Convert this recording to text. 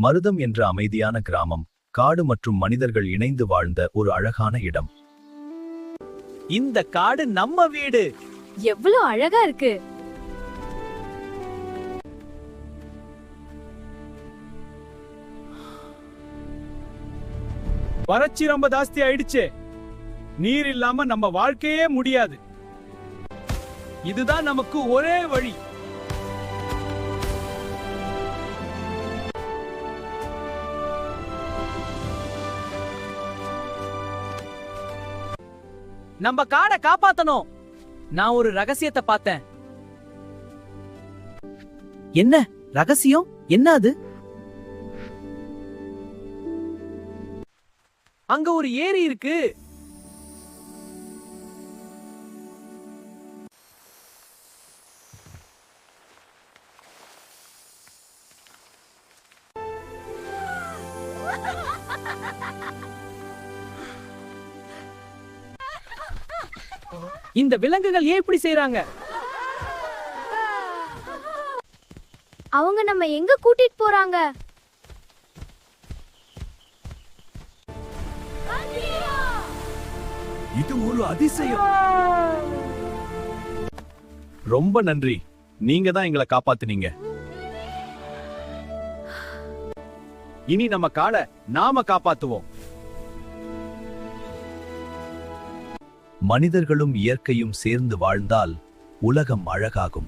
மருதம் என்ற அமைதியான கிராமம், காடு மற்றும் மனிதர்கள் இணைந்து வாழ்ந்த ஒரு அழகான இடம். இந்த காடு நம்ம வீடு. எவ்வளவு அழகா இருக்கு. வறட்சி ரொம்ப ஜாஸ்தி ஆயிடுச்சு. நீர் இல்லாம நம்ம வாழ்க்கையே முடியாது. இதுதான் நமக்கு ஒரே வழி. நம்ம காடை காப்பாத்தணும். நான் ஒரு ரகசியத்தை பார்த்தேன். என்ன ரகசியம்? என்ன அது? அங்க ஒரு ஏரி இருக்கு. இந்த விலங்குகள் ஏன் இப்படி செய்றாங்க? அவங்க நம்ம எங்க கூட்டிட்டு போறாங்க? இது ஒரு அதிசயம். ரொம்ப நன்றி. நீங்க தான் எங்களை காப்பாத்துனீங்க. இனி நம்ம காடை நாம காப்பாத்துவோம். மனிதர்களும் இயற்கையும் சேர்ந்து வாழ்ந்தால் உலகம் அழகாகும்.